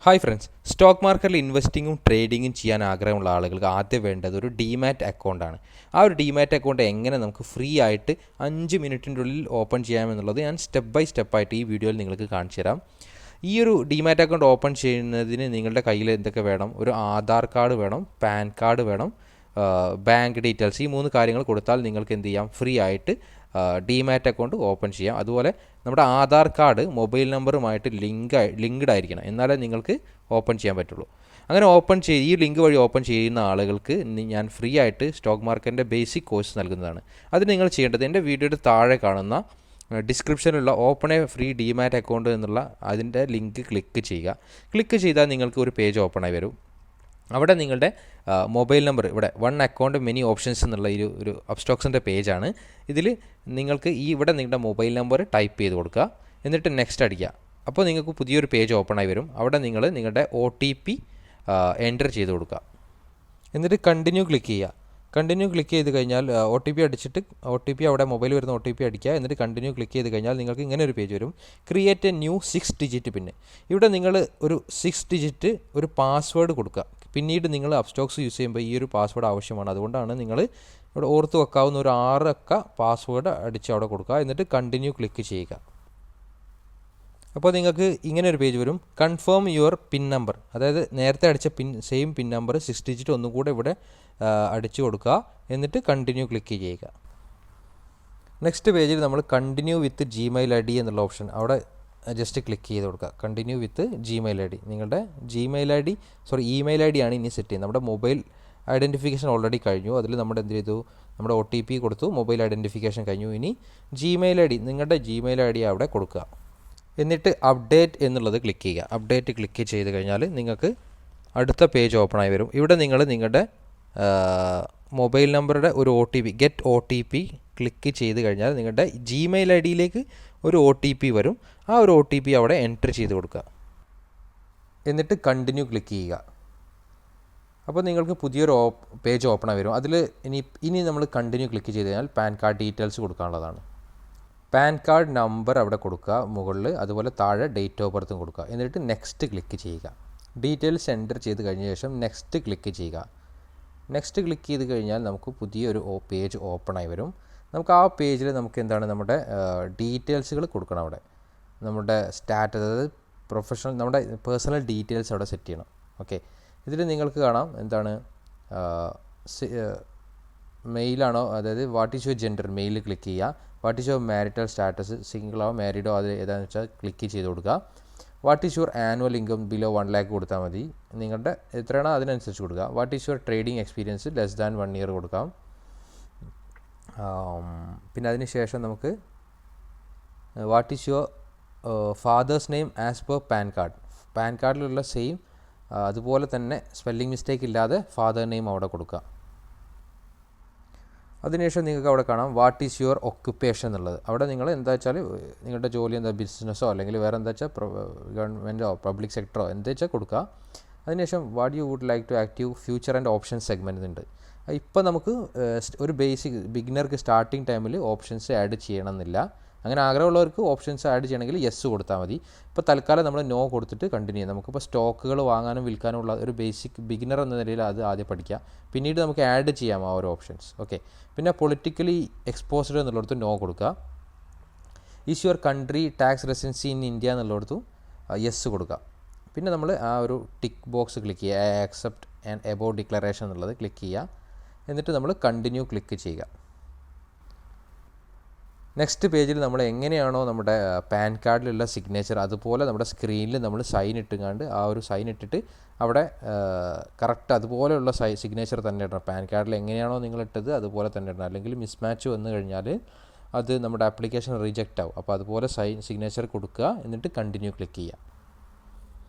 Hi friends, stock മാർക്കറ്റിൽ ഇൻവെസ്റ്റിങ്ങും ട്രേഡിങ്ങും ചെയ്യാൻ ആഗ്രഹമുള്ള ആളുകൾക്ക് ആദ്യം വേണ്ടത് ഒരു ഡിമാറ്റ് അക്കൗണ്ടാണ്. ആ ഒരു ഡിമാറ്റ് അക്കൗണ്ട് എങ്ങനെ നമുക്ക് ഫ്രീ ആയിട്ട് 5 മിനിറ്റിൻ്റെ ഉള്ളിൽ ഓപ്പൺ ചെയ്യാമെന്നുള്ളത് ഞാൻ സ്റ്റെപ്പ് ബൈ സ്റ്റെപ്പായിട്ട് ഈ വീഡിയോയിൽ നിങ്ങൾക്ക് കാണിച്ചു തരാം. ഈ ഒരു ഡിമാറ്റ് അക്കൗണ്ട് ഓപ്പൺ ചെയ്യുന്നതിന് നിങ്ങളുടെ കയ്യിൽ എന്തൊക്കെ വേണം? ഒരു ആധാർ കാർഡ് വേണം, പാൻ കാർഡ് വേണം, ബാങ്ക് ഡീറ്റെയിൽസ്. ഈ 3 കാര്യങ്ങൾ കൊടുത്താൽ നിങ്ങൾക്ക് എന്ത് ചെയ്യാം? ഫ്രീ ആയിട്ട് ഡിമാറ്റ് അക്കൗണ്ട് ഓപ്പൺ ചെയ്യാം. അതുപോലെ നമ്മുടെ ആധാർ കാർഡ് മൊബൈൽ നമ്പറുമായിട്ട് ലിങ്ക്ഡ് ആയിരിക്കണം, എന്നാലേ നിങ്ങൾക്ക് ഓപ്പൺ ചെയ്യാൻ പറ്റുള്ളൂ. അങ്ങനെ ഈ ലിങ്ക് വഴി ഓപ്പൺ ചെയ്യുന്ന ആളുകൾക്ക് ഞാൻ ഫ്രീ ആയിട്ട് സ്റ്റോക്ക് മാർക്കറ്റിൻ്റെ ബേസിക് കോഴ്സ് നൽകുന്നതാണ്. അതിന് നിങ്ങൾ ചെയ്യേണ്ടത് എൻ്റെ വീഡിയോയുടെ താഴെ കാണുന്ന ഡിസ്ക്രിപ്ഷനിലുള്ള open a free demat account എന്നുള്ള അതിൻ്റെ ലിങ്ക് ക്ലിക്ക് ചെയ്യുക. ക്ലിക്ക് ചെയ്താൽ നിങ്ങൾക്ക് ഒരു പേജ് ഓപ്പണായി വരും. അവിടെ നിങ്ങളുടെ മൊബൈൽ നമ്പർ, ഇവിടെ വൺ അക്കൗണ്ട് മെനി ഓപ്ഷൻസ് എന്നുള്ള ഒരു അപ്സ്റ്റോക്സിൻ്റെ പേജാണ്. ഇതിൽ നിങ്ങൾക്ക് ഇവിടെ നിങ്ങളുടെ മൊബൈൽ നമ്പർ ടൈപ്പ് ചെയ്ത് കൊടുക്കുക, എന്നിട്ട് നെക്സ്റ്റ് അടിക്കുക. അപ്പോൾ നിങ്ങൾക്ക് പുതിയൊരു പേജ് ഓപ്പണായി വരും. അവിടെ നിങ്ങൾ നിങ്ങളുടെ OTP എൻ്റർ ചെയ്ത് കൊടുക്കുക, എന്നിട്ട് കണ്ടിന്യൂ ക്ലിക്ക് ചെയ്യുക. കണ്ടിന്യൂ ക്ലിക്ക് ചെയ്ത് കഴിഞ്ഞാൽ OTP അടിച്ചിട്ട് അവിടെ മൊബൈൽ വരുന്ന OTP അടിക്കുക, എന്നിട്ട് കണ്ടിന്യൂ ക്ലിക്ക് ചെയ്ത് കഴിഞ്ഞാൽ നിങ്ങൾക്ക് ഇങ്ങനെ ഒരു പേജ് വരും. ക്രിയേറ്റ് എ ന്യൂ 6 ഡിജിറ്റ് പിൻ. ഇവിടെ നിങ്ങൾ ഒരു 6 ഡിജിറ്റ് ഒരു പാസ്വേഡ് കൊടുക്കുക. പിന്നീട് നിങ്ങൾ അപ്സ്റ്റോക്സ് യൂസ് ചെയ്യുമ്പോൾ ഈ ഒരു പാസ്വേഡ് ആവശ്യമാണ്. അതുകൊണ്ടാണ് നിങ്ങൾ ഇവിടെ ഓർത്ത് വെക്കാവുന്ന ഒരു 6 അക്ക പാസ്വേഡ് അടിച്ച് അവിടെ കൊടുക്കുക, എന്നിട്ട് കണ്ടിന്യൂ ക്ലിക്ക് ചെയ്യുക. അപ്പോൾ നിങ്ങൾക്ക് ഇങ്ങനെ ഒരു പേജ് വരും. കൺഫേം യുവർ പിൻ നമ്പർ, അതായത് നേരത്തെ അടിച്ച സെയിം പിൻ നമ്പർ 6 ഡിജിറ്റ് ഒന്നും കൂടെ ഇവിടെ അടിച്ചു കൊടുക്കുക, എന്നിട്ട് കണ്ടിന്യൂ ക്ലിക്ക് ചെയ്യുക. നെക്സ്റ്റ് പേജിൽ നമ്മൾ കണ്ടിന്യൂ വിത്ത് ജിമെയിൽ ID എന്നുള്ള ഓപ്ഷൻ അവിടെ ജസ്റ്റ് ക്ലിക്ക് ചെയ്ത് കൊടുക്കുക. കണ്ടിന്യൂ വിത്ത് ജിമെയിൽ ID. നിങ്ങളുടെ ഇമെയിൽ ID ആണ് ഇനി സെറ്റ് ചെയ്യുന്നത്. നമ്മുടെ മൊബൈൽ ഐഡൻറ്റിഫിക്കേഷൻ ഓൾറെഡി കഴിഞ്ഞു. അതിൽ നമ്മൾ എന്ത് ചെയ്തു? നമ്മുടെ OTP കൊടുത്തു, മൊബൈൽ ഐഡൻറ്റിഫിക്കേഷൻ കഴിഞ്ഞു. ഇനി ജിമെയിൽ ID, നിങ്ങളുടെ ജിമെയിൽ ID അവിടെ കൊടുക്കുക. എന്നിട്ട് അപ്ഡേറ്റ് എന്നുള്ളത് ക്ലിക്ക് ചെയ്യുക. അപ്ഡേറ്റ് ക്ലിക്ക് ചെയ്ത് കഴിഞ്ഞാൽ നിങ്ങൾക്ക് അടുത്ത പേജ് ഓപ്പണായി വരും. ഇവിടെ നിങ്ങൾ നിങ്ങളുടെ മൊബൈൽ നമ്പറുടെ ഒരു ഗെറ്റ് OTP ക്ലിക്ക് ചെയ്ത് കഴിഞ്ഞാൽ നിങ്ങളുടെ ജിമെയിൽ IDയിലേക്ക് ഒരു OTP വരും. ആ ഒരു OTP അവിടെ എൻറ്റർ ചെയ്ത് കൊടുക്കുക, എന്നിട്ട് കണ്ടിന്യൂ ക്ലിക്ക് ചെയ്യുക. അപ്പോൾ നിങ്ങൾക്ക് പുതിയൊരു പേജ് ഓപ്പണായി വരും. അതിൽ ഇനി നമ്മൾ കണ്ടിന്യൂ ക്ലിക്ക് ചെയ്ത് കഴിഞ്ഞാൽ പാൻ കാർഡ് ഡീറ്റെയിൽസ് കൊടുക്കാനുള്ളതാണ്. പാൻ കാർഡ് നമ്പർ അവിടെ കൊടുക്കുക മുകളിൽ, അതുപോലെ താഴെ ഡേറ്റ് ഓഫ് ബർത്തും കൊടുക്കുക, എന്നിട്ട് നെക്സ്റ്റ് ക്ലിക്ക് ചെയ്യുക. ഡീറ്റെയിൽസ് എൻ്റർ ചെയ്ത് കഴിഞ്ഞ ശേഷം നെക്സ്റ്റ് ക്ലിക്ക് ചെയ്യുക. നെക്സ്റ്റ് ക്ലിക്ക് ചെയ്ത് കഴിഞ്ഞാൽ നമുക്ക് പുതിയൊരു പേജ് ഓപ്പണായി വരും. നമുക്ക് ആ പേജിൽ നമുക്ക് എന്താണ് നമ്മുടെ ഡീറ്റെയിൽസുകൾ കൊടുക്കണം. അവിടെ നമ്മുടെ സ്റ്റാറ്റസ്, അതായത് പ്രൊഫഷണൽ, നമ്മുടെ പേഴ്സണൽ ഡീറ്റെയിൽസ് അവിടെ സെറ്റ് ചെയ്യണം. ഓക്കെ, ഇതിൽ നിങ്ങൾക്ക് കാണാം എന്താണ് മെയിലാണോ, അതായത് what is your gender, male click ചെയ്യുക. What is your marital status, സിംഗിളോ മാരീഡോ അത് ഏതാണെന്ന് വെച്ചാൽ ക്ലിക്ക് ചെയ്ത് കൊടുക്കുക. What is your annual income, below 1 lakh കൊടുത്താൽ മതി. നിങ്ങളുടെ എത്രയാണോ അതിനനുസരിച്ച് കൊടുക്കുക. What is your trading experience, less than 1 year കൊടുക്കാം. പിന്നെ അതിന് ശേഷം നമുക്ക് what is your father's name as per PAN card, PAN കാർഡിലുള്ള സെയിം അതുപോലെ തന്നെ സ്പെല്ലിംഗ് മിസ്റ്റേക്ക് ഇല്ലാതെ ഫാദർ നെയിം അവിടെ കൊടുക്കുക. അതിനുശേഷം നിങ്ങൾക്ക് അവിടെ കാണാം വാട്ട് ഈസ് യുവർ ഒക്യുപ്പേഷൻ എന്നുള്ളത്. അവിടെ നിങ്ങൾ എന്താ വെച്ചാൽ നിങ്ങളുടെ ജോലി എന്താ, ബിസിനസ്സോ അല്ലെങ്കിൽ വേറെ എന്താ വെച്ചാൽ ഗവൺമെൻറ്റോ പബ്ലിക് സെക്ടറോ എന്താ വെച്ചാൽ കൊടുക്കുക. അതിനുശേഷം what you would like to active future and option segment ഉണ്ട്. ഇപ്പോൾ നമുക്ക് ഒരു ബിഗിനർക്ക് സ്റ്റാർട്ടിങ് ടൈമിൽ ഓപ്ഷൻസ് ആഡ് ചെയ്യണമെന്നില്ല. അങ്ങനെ ആഗ്രഹമുള്ളവർക്ക് ഓപ്ഷൻസ് ആഡ് ചെയ്യണമെങ്കിൽ യെസ് കൊടുത്താൽ മതി. ഇപ്പോൾ തൽക്കാലം നമ്മൾ നോ കൊടുത്തിട്ട് കണ്ടിന്യൂ ചെയ്യാം. നമുക്കിപ്പോൾ സ്റ്റോക്കുകൾ വാങ്ങാനും വിൽക്കാനും ഉള്ള ഒരു ബേസിക് ബിഗിനർ എന്ന നിലയിൽ അത് ആദ്യം പഠിക്കാം. പിന്നീട് നമുക്ക് ആഡ് ചെയ്യാം ആ ഒരു ഓപ്ഷൻസ്. ഓക്കെ, പിന്നെ പൊളിറ്റിക്കലി എക്സ്പോസ്ഡ് എന്നുള്ളിടത്ത് നോ കൊടുക്കുക. Is your country tax residency in India എന്നുള്ളിടത്ത് യെസ് കൊടുക്കുക. പിന്നെ നമ്മൾ ആ ഒരു ടിക്ക് ബോക്സ് ക്ലിക്ക് ചെയ്യുക, ആക്സെപ്റ്റ് ആൻഡ് എബോവ് ഡിക്ലറേഷൻ എന്നുള്ളത് ക്ലിക്ക് ചെയ്യുക. എന്നിട്ട് നമ്മൾ കണ്ടിന്യൂ ക്ലിക്ക് ചെയ്യുക. നെക്സ്റ്റ് പേജിൽ നമ്മൾ എങ്ങനെയാണോ നമ്മുടെ പാൻ കാർഡിലുള്ള സിഗ്നേച്ചർ അതുപോലെ നമ്മുടെ സ്ക്രീനിൽ നമ്മൾ സൈൻ ഇട്ടുകൊണ്ട് ആ ഒരു സൈൻ ഇട്ടിട്ട് അവിടെ കറക്റ്റ് അതുപോലെയുള്ള സിഗ്നേച്ചർ തന്നെ ഇടണം. പാൻ കാർഡിൽ എങ്ങനെയാണോ നിങ്ങൾ ഇട്ടത് അതുപോലെ തന്നെ ഇടണം. അല്ലെങ്കിൽ മിസ്മാച്ച് വന്നു കഴിഞ്ഞാൽ അത് നമ്മുടെ ആപ്ലിക്കേഷൻ റിജക്റ്റ് ആവും. അപ്പോൾ അതുപോലെ സിഗ്നേച്ചർ കൊടുക്കുക, എന്നിട്ട് കണ്ടിന്യൂ ക്ലിക്ക് ചെയ്യുക.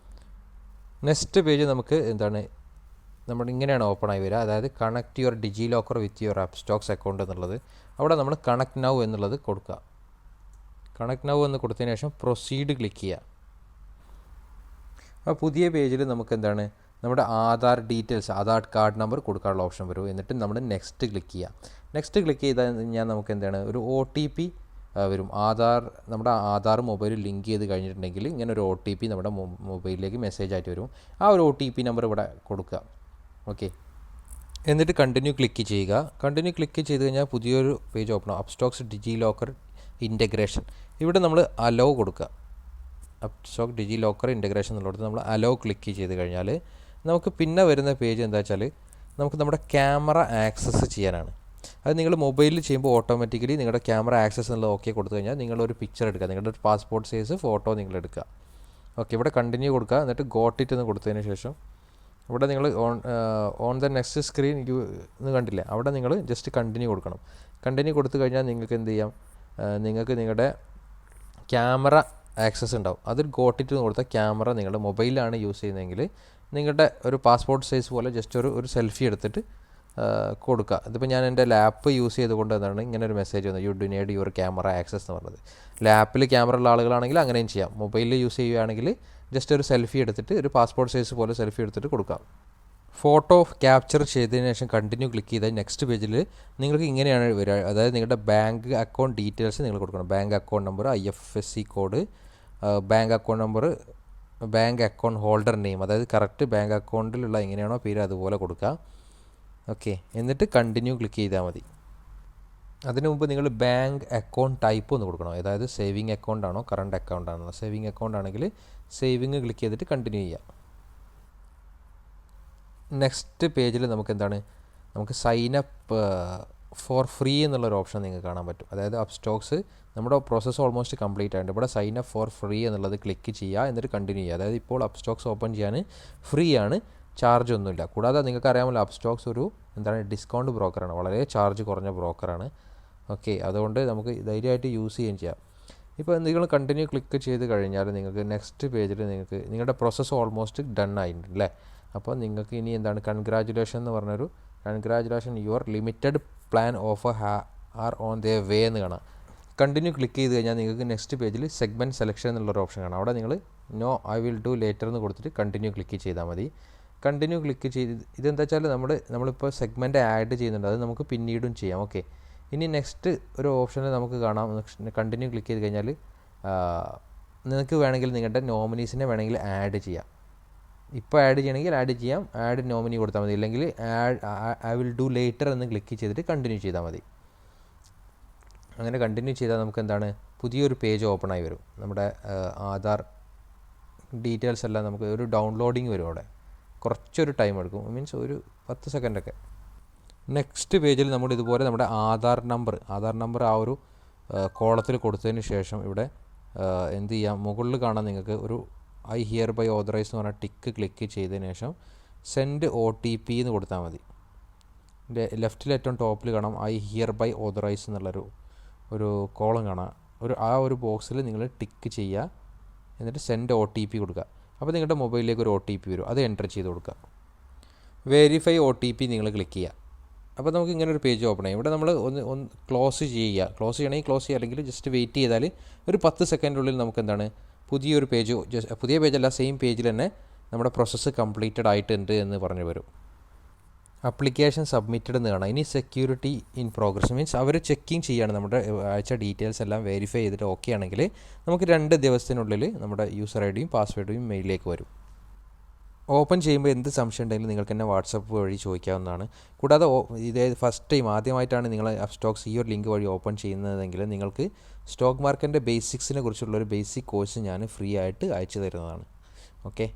നെക്സ്റ്റ് പേജ് നമുക്ക് എന്താണ് നമ്മൾ ഇങ്ങനെയാണ് ഓപ്പൺ ആയി വരിക. അതായത് connect your DigiLocker with your Upstox account എന്നുള്ളത്. അവിടെ നമ്മൾ കണക്ട് നൗ എന്നുള്ളത് കൊടുക്കുക. കണക്ട് നൗ എന്ന് കൊടുത്തതിന് ശേഷം പ്രൊസീഡ് ക്ലിക്ക് ചെയ്യുക. അപ്പോൾ പുതിയ പേജിൽ നമുക്ക് എന്താണ് നമ്മുടെ Aadhaar details, Aadhaar card number കൊടുക്കാനുള്ള ഓപ്ഷൻ വരും. എന്നിട്ട് നമ്മൾ നെക്സ്റ്റ് ക്ലിക്ക് ചെയ്യുക. നെക്സ്റ്റ് ക്ലിക്ക് ചെയ്താൽ കഴിഞ്ഞാൽ നമുക്ക് എന്താണ് ഒരു OTP വരും. നമ്മുടെ ആധാർ മൊബൈൽ ലിങ്ക് ചെയ്ത് കഴിഞ്ഞിട്ടുണ്ടെങ്കിൽ ഇങ്ങനെ ഒരു OTP നമ്മുടെ മൊബൈലിലേക്ക് മെസ്സേജ് ആയിട്ട് വരും. ആ ഒരു OTP നമ്പർ ഇവിടെ കൊടുക്കുക. ഓക്കെ, എന്നിട്ട് കണ്ടിന്യൂ ക്ലിക്ക് ചെയ്യുക. കണ്ടിന്യൂ ക്ലിക്ക് ചെയ്ത് കഴിഞ്ഞാൽ പുതിയൊരു പേജ് ഓപ്പൺ ആവും. upstox DigiLocker integration. ഇവിടെ നമ്മൾ അലോ കൊടുക്കുക. upstox ഡിജിലോക്കർ ഇൻ്റഗ്രേഷൻ എന്നുള്ളത് നമ്മൾ അലോ ക്ലിക്ക് ചെയ്ത് കഴിഞ്ഞാൽ നമുക്ക് പിന്നെ വരുന്ന പേജ് എന്താ വെച്ചാൽ നമുക്ക് നമ്മുടെ ക്യാമറ ആക്സസ് ചെയ്യാനാണ്. അത് നിങ്ങൾ മൊബൈലിൽ ചെയ്യുമ്പോൾ ഓട്ടോമാറ്റിക്കലി നിങ്ങളുടെ ക്യാമറ ആക്സസ് എന്നുള്ളത് ഓക്കെ കൊടുത്തു കഴിഞ്ഞാൽ നിങ്ങളൊരു പിക്ചർ എടുക്കുക, നിങ്ങളുടെ ഒരു പാസ്പോർട്ട് സൈസ് ഫോട്ടോ നിങ്ങൾ എടുക്കുക. ഓക്കെ, ഇവിടെ കണ്ടിന്യൂ കൊടുക്കുക. എന്നിട്ട് ഗോട്ട് ഇറ്റ് എന്ന് കൊടുത്തതിന് ശേഷം ഇവിടെ നിങ്ങൾ ഓൺ ദ നെക്സ്റ്റ് സ്ക്രീൻ എന്ന് കണ്ടില്ലേ, അവിടെ നിങ്ങൾ ജസ്റ്റ് കണ്ടിന്യൂ കൊടുക്കണം. കണ്ടിന്യൂ കൊടുത്തു കഴിഞ്ഞാൽ നിങ്ങൾക്ക് എന്ത് ചെയ്യാം, നിങ്ങൾക്ക് നിങ്ങളുടെ ക്യാമറ ആക്സസ് ഉണ്ടാവും. അതിൽ ഗോട്ട് ഇറ്റ് എന്ന് കൊടുത്താൽ ക്യാമറ നിങ്ങളുടെ മൊബൈലിലാണ് യൂസ് ചെയ്യുന്നതെങ്കിൽ നിങ്ങളുടെ ഒരു പാസ്പോർട്ട് സൈസ് പോലെ ജസ്റ്റ് ഒരു സെൽഫി എടുത്തിട്ട് കൊടുക്കുക. ഇതിപ്പോൾ ഞാൻ എൻ്റെ ലാപ്പ് യൂസ് ചെയ്തുകൊണ്ട് എന്താണ് ഇങ്ങനെ ഒരു മെസ്സേജ് വന്നത്, you do need your camera access എന്ന് പറഞ്ഞത്. ലാപ്പിൽ ക്യാമറ ഉള്ള ആളുകളാണെങ്കിൽ അങ്ങനെയും ചെയ്യാം. മൊബൈലിൽ യൂസ് ചെയ്യുകയാണെങ്കിൽ ജസ്റ്റ് ഒരു സെൽഫി എടുത്തിട്ട് ഒരു പാസ്പോർട്ട് സൈസ് പോലെ സെൽഫി എടുത്തിട്ട് കൊടുക്കാം. ഫോട്ടോ ക്യാപ്ചർ ചെയ്തതിന് ശേഷം കണ്ടിന്യൂ ക്ലിക്ക് ചെയ്താൽ നെക്സ്റ്റ് പേജിൽ നിങ്ങൾക്ക് ഇങ്ങനെയാണ് വരിക. അതായത് നിങ്ങളുടെ ബാങ്ക് അക്കൗണ്ട് ഡീറ്റെയിൽസ് നിങ്ങൾ കൊടുക്കണം. Bank account number, IFSC code, bank account number, bank account holder name, അതായത് കറക്റ്റ് ബാങ്ക് അക്കൗണ്ടിലുള്ള എങ്ങനെയാണോ പേര് അതുപോലെ കൊടുക്കുക. ഓക്കെ, എന്നിട്ട് കണ്ടിന്യൂ ക്ലിക്ക് ചെയ്താൽ മതി. അതിനു മുമ്പ് നിങ്ങൾ ബാങ്ക് അക്കൗണ്ട് ടൈപ്പ് ഒന്ന് കൊടുക്കണം. അതായത് സേവിങ് അക്കൗണ്ട് ആണോ കറണ്ട് അക്കൗണ്ട് ആണോ. സേവിങ് അക്കൗണ്ട് ആണെങ്കിൽ സേവിങ് ക്ലിക്ക് ചെയ്തിട്ട് കണ്ടിന്യൂ ചെയ്യാം. നെക്സ്റ്റ് പേജിൽ നമുക്ക് എന്താണ്, നമുക്ക് സൈൻ അപ്പ് ഫോർ ഫ്രീ എന്നുള്ളൊരു ഓപ്ഷൻ നിങ്ങൾക്ക് കാണാൻ പറ്റും. അതായത് upstox നമ്മുടെ പ്രോസസ്സ് ഓൾമോസ്റ്റ് കംപ്ലീറ്റ് ആയിട്ടുണ്ട്. ഇവിടെ സൈൻ അപ്പ് ഫോർ ഫ്രീ എന്നുള്ളത് ക്ലിക്ക് ചെയ്യുക, എന്നിട്ട് കണ്ടിന്യൂ ചെയ്യുക. അതായത് ഇപ്പോൾ upstox ഓപ്പൺ ചെയ്യാൻ ഫ്രീ ആണ്, ചാർജ് ഒന്നുമില്ല. കൂടാതെ നിങ്ങൾക്ക് അറിയാമല്ലോ upstox ഒരു എന്താണ് ഡിസ്കൗണ്ട് ബ്രോക്കറാണ്, വളരെ ചാർജ് കുറഞ്ഞ ബ്രോക്കറാണ്. ഓക്കെ, അതുകൊണ്ട് നമുക്ക് ധൈര്യമായിട്ട് യൂസ് ചെയ്യുകയും ചെയ്യാം. ഇപ്പോൾ നിങ്ങൾ കണ്ടിന്യൂ ക്ലിക്ക് ചെയ്ത് കഴിഞ്ഞാൽ നിങ്ങൾക്ക് നെക്സ്റ്റ് പേജിൽ നിങ്ങൾക്ക് നിങ്ങളുടെ പ്രോസസ്സ് ഓൾമോസ്റ്റ് ഡൺ ആയിട്ടുണ്ട് അല്ലേ. അപ്പോൾ നിങ്ങൾക്ക് ഇനി എന്താണ് കൺഗ്രാജുലേഷൻ എന്ന് പറഞ്ഞൊരു congratulation your limited plan offer R on the way എന്ന് കാണാം. കണ്ടിന്യൂ ക്ലിക്ക് ചെയ്ത് കഴിഞ്ഞാൽ നിങ്ങൾക്ക് നെക്സ്റ്റ് പേജിൽ സെഗ്മെൻറ്റ് സെലക്ഷൻ എന്നുള്ളൊരു ഓപ്ഷൻ കാണാം. അവിടെ നിങ്ങൾ no I will do later എന്ന് കൊടുത്തിട്ട് കണ്ടിന്യൂ ക്ലിക്ക് ചെയ്താൽ മതി. കണ്ടിന്യൂ ക്ലിക്ക് ചെയ്ത് ഇതെന്താ വെച്ചാൽ നമ്മളിപ്പോൾ സെഗ്മെൻറ്റ് ആഡ് ചെയ്യുന്നുണ്ട്, അത് നമുക്ക് പിന്നീടും ചെയ്യാം. ഓക്കെ, ഇനി നെക്സ്റ്റ് ഒരു ഓപ്ഷനിൽ നമുക്ക് കാണാം. കണ്ടിന്യൂ ക്ലിക്ക് ചെയ്ത് കഴിഞ്ഞാൽ നിങ്ങൾക്ക് വേണമെങ്കിൽ നിങ്ങളുടെ നോമിനീസിനെ വേണമെങ്കിൽ ആഡ് ചെയ്യാം. ഇപ്പോൾ ആഡ് ചെയ്യണമെങ്കിൽ ആഡ് ചെയ്യാം, ആഡ് നോമിനി കൊടുത്താൽ മതി. ഇല്ലെങ്കിൽ ഐ വിൽ ഡു ലേറ്റർ എന്ന് ക്ലിക്ക് ചെയ്തിട്ട് കണ്ടിന്യൂ ചെയ്താൽ മതി. അങ്ങനെ കണ്ടിന്യൂ ചെയ്താൽ നമുക്ക് എന്താണ് പുതിയൊരു പേജ് ഓപ്പൺ ആയി വരും. നമ്മുടെ ആധാർ ഡീറ്റെയിൽസ് എല്ലാം നമുക്ക് ഒരു ഡൗൺലോഡിങ് വരും. അവിടെ കുറച്ചൊരു ടൈം എടുക്കും, മീൻസ് ഒരു 10 സെക്കൻഡൊക്കെ. നെക്സ്റ്റ് പേജിൽ നമ്മൾ ഇതുപോലെ നമ്മുടെ ആധാർ നമ്പർ ആ ഒരു കോളത്തിൽ കൊടുത്തതിന് ശേഷം ഇവിടെ എന്ത് ചെയ്യാം, മുകളിൽ കാണാൻ നിങ്ങൾക്ക് ഒരു ഐ ഹിയർ ബൈ ഓതറൈസ് എന്ന് പറഞ്ഞാൽ ടിക്ക് ക്ലിക്ക് ചെയ്തതിന് ശേഷം സെൻഡ് OTP എന്ന് കൊടുത്താൽ മതി. ലെഫ്റ്റിൽ ഏറ്റവും ടോപ്പിൽ കാണാം ഐ ഹിയർ ബൈ ഓതറൈസ് എന്നുള്ളൊരു കോളം കാണാം. ആ ഒരു ബോക്സിൽ നിങ്ങൾ ടിക്ക് ചെയ്യുക, എന്നിട്ട് സെൻഡ് OTP കൊടുക്കുക. അപ്പോൾ നിങ്ങളുടെ മൊബൈലിലേക്ക് ഒരു OTP വരും, അത് എൻ്റർ ചെയ്ത് കൊടുക്കുക. വെരിഫൈ OTP നിങ്ങൾ ക്ലിക്ക് ചെയ്യുക. അപ്പോൾ നമുക്ക് ഇങ്ങനെ ഒരു പേജ് ഓപ്പൺ ആയി. ഇവിടെ നമ്മൾ ഒന്ന് ക്ലോസ് ചെയ്യണമെങ്കിൽ ക്ലോസ് ചെയ്യുക, അല്ലെങ്കിൽ ജസ്റ്റ് വെയിറ്റ് ചെയ്താൽ ഒരു 10 സെക്കൻഡിനുള്ളിൽ നമുക്ക് എന്താണ് പുതിയൊരു പേജ്, പുതിയ പേജല്ല സെയിം പേജിൽ തന്നെ നമ്മുടെ പ്രോസസ്സ് കംപ്ലീറ്റഡ് ആയിട്ടുണ്ട് എന്ന് പറഞ്ഞു വരും. അപ്ലിക്കേഷൻ സബ്മിറ്റഡ് എന്ന് കാണാം. ഇനി സെക്യൂരിറ്റി ഇൻ പ്രോഗ്രസ്, മീൻസ് അവർ ചെക്കിങ് ചെയ്യാണ് നമ്മുടെ അയച്ച ഡീറ്റെയിൽസ് എല്ലാം വെരിഫൈ ചെയ്തിട്ട് ഓക്കെ ആണെങ്കിൽ നമുക്ക് 2 ദിവസത്തിനുള്ളിൽ നമ്മുടെ യൂസർ ഐഡിയും പാസ്വേഡും മെയിലിലേക്ക് വരും. ഓപ്പൺ ചെയ്യുമ്പോൾ എന്ത് സംശയം ഉണ്ടെങ്കിലും നിങ്ങൾക്ക് തന്നെ വാട്സപ്പ് വഴി ചോദിക്കാവുന്നതാണ്. കൂടാതെ ഫസ്റ്റ് ടൈം ആദ്യമായിട്ടാണ് നിങ്ങൾ upstox ഈ ഒരു ലിങ്ക് വഴി ഓപ്പൺ ചെയ്യുന്നതെങ്കിൽ നിങ്ങൾക്ക് സ്റ്റോക്ക് മാർക്കറ്റിൻ്റെ ബേസിക്സിനെ കുറിച്ചുള്ളൊരു ബേസിക് കോഴ്സ് ഞാൻ ഫ്രീ ആയിട്ട് അയച്ചു തരുന്നതാണ്. ഓക്കെ.